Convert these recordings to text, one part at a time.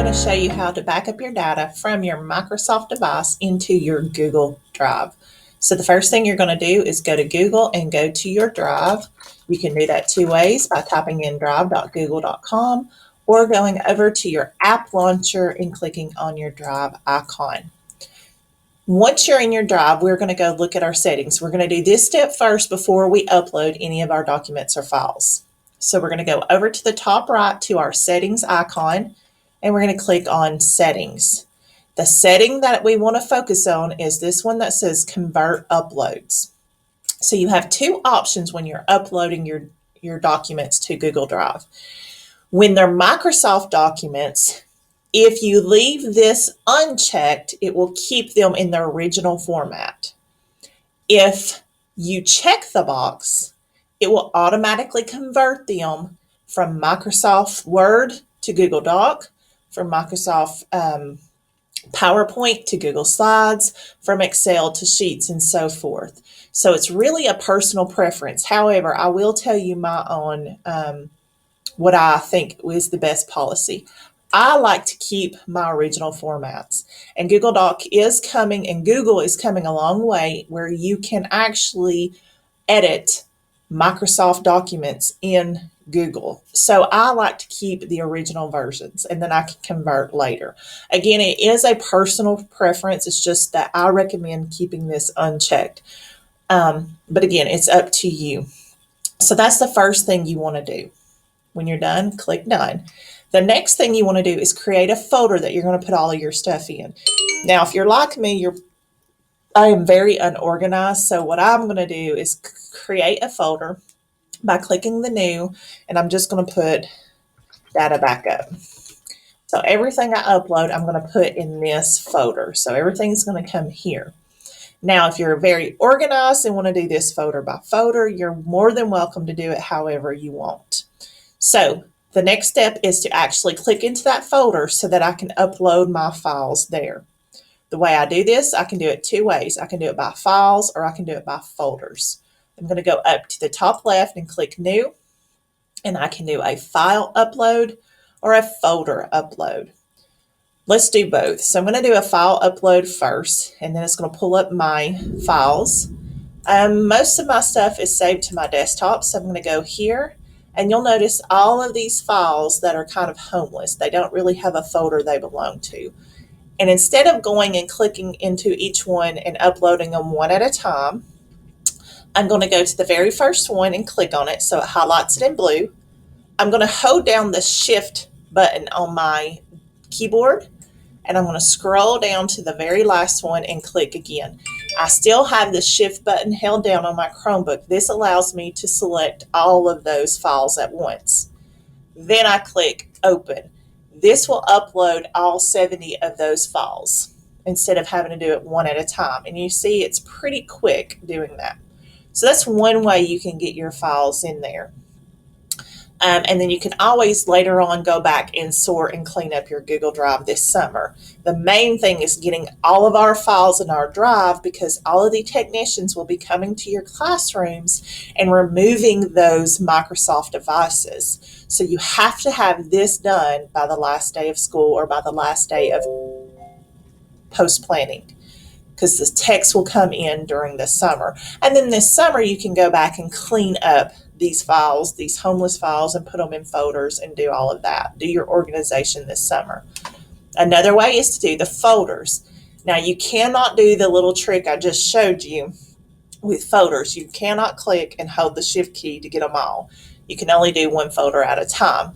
to show you how to back up your data from your Microsoft device into your Google Drive. So the first thing you're going to do is go to Google and go to your Drive. You can do that two ways, by typing in drive.google.com or going over to your app launcher and clicking on your Drive icon. Once you're in your Drive, we're going to go look at our settings. We're going to do this step first before we upload any of our documents or files. So we're going to go over to the top right to our settings icon, and we're going to click on settings. The setting that we want to focus on is this one that says convert uploads. So you have two options when you're uploading your documents to Google Drive. When they're Microsoft documents, if you leave this unchecked, it will keep them in their original format. If you check the box, it will automatically convert them from Microsoft Word to Google Doc, from Microsoft PowerPoint to Google Slides, from Excel to Sheets, and so forth. So it's really a personal preference. However, I will tell you my own, what I think is the best policy. I like to keep my original formats, and Google Doc is coming, and Google is coming a long way where you can actually edit Microsoft documents in Google. So I like to keep the original versions, and then I can convert later. Again, it is a personal preference. It's just that I recommend keeping this unchecked. But again, it's up to you. So that's the first thing you want to do. When you're done, click done. The next thing you want to do is create a folder that you're going to put all of your stuff in. Now, if you're like me, I am very unorganized. So what I'm going to do is create a folder by clicking the new, and I'm just going to put data backup. So everything I upload, I'm going to put in this folder. So everything's going to come here. Now, if you're very organized and want to do this folder by folder, you're more than welcome to do it however you want. So the next step is to actually click into that folder so that I can upload my files there. The way I do this, I can do it two ways. I can do it by files, or I can do it by folders. I'm going to go up to the top left and click new, and I can do a file upload or a folder upload. Let's do both. So I'm going to do a file upload first, and then it's going to pull up my files. Most of my stuff is saved to my desktop, so I'm going to go here. And you'll notice all of these files that are kind of homeless. They don't really have a folder they belong to. And instead of going and clicking into each one and uploading them one at a time, I'm going to go to the very first one and click on it so it highlights it in blue. I'm going to hold down the Shift button on my keyboard, and I'm going to scroll down to the very last one and click again. I still have the Shift button held down on my Chromebook. This allows me to select all of those files at once. Then I click Open. This will upload all 70 of those files instead of having to do it one at a time. And you see it's pretty quick doing that. So that's one way you can get your files in there. And then you can always later on go back and sort and clean up your Google Drive this summer. The main thing is getting all of our files in our Drive, because all of the technicians will be coming to your classrooms and removing those Microsoft devices. So you have to have this done by the last day of school or by the last day of post-planning, because the techs will come in during the summer. And then this summer you can go back and clean up these files, these homeless files, and put them in folders and do all of that. Do your organization this summer. Another way is to do the folders. Now, you cannot do the little trick I just showed you with folders. You cannot click and hold the Shift key to get them all. You can only do one folder at a time.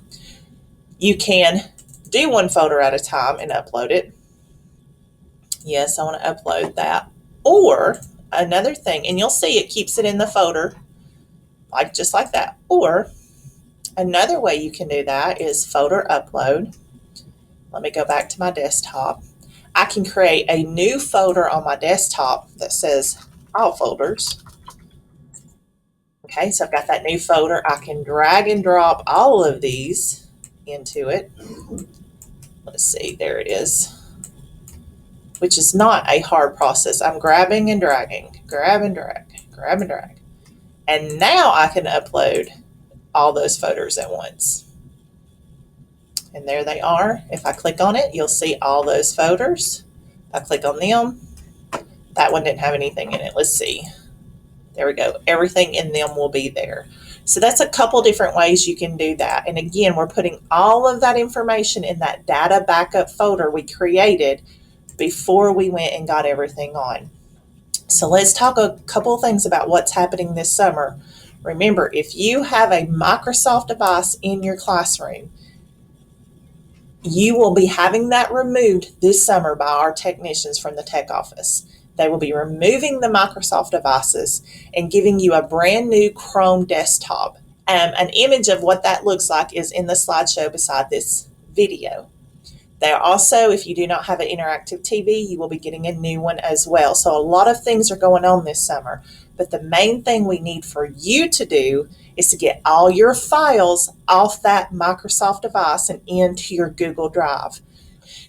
You can do one folder at a time and upload it. Yes, I want to upload that. Or another thing, and you'll see it keeps it in the folder, just like that. Or another way you can do that is folder upload. Let me go back to my desktop. I can create a new folder on my desktop that says all folders. Okay, so I've got that new folder. I can drag and drop all of these into it. Let's see, there it is, which is not a hard process. I'm grabbing and dragging, grab and drag, grab and drag. And now I can upload all those photos at once. And there they are. If I click on it, you'll see all those folders. If I click on them, that one didn't have anything in it. Let's see. There we go. Everything in them will be there. So that's a couple different ways you can do that. And again, we're putting all of that information in that data backup folder we created before we went and got everything on. So let's talk a couple of things about what's happening this summer. Remember, if you have a Microsoft device in your classroom, you will be having that removed this summer by our technicians from the tech office. They will be removing the Microsoft devices and giving you a brand new Chrome desktop. An image of what that looks like is in the slideshow beside this video. They are also, if you do not have an interactive TV, you will be getting a new one as well. So a lot of things are going on this summer. But the main thing we need for you to do is to get all your files off that Microsoft device and into your Google Drive.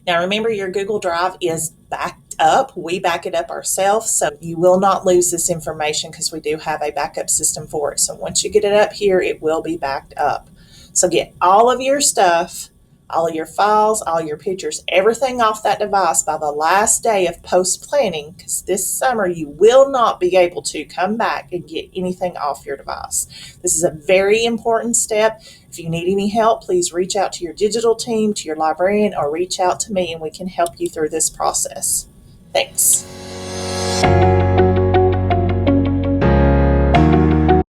Now remember, your Google Drive is backed up. We back it up ourselves, so you will not lose this information because we do have a backup system for it. So once you get it up here, it will be backed up. So get all of your stuff, all of your files, all your pictures, everything off that device by the last day of post-planning, because this summer you will not be able to come back and get anything off your device. This is a very important step. If you need any help, please reach out to your digital team, to your librarian, or reach out to me and we can help you through this process. Thanks.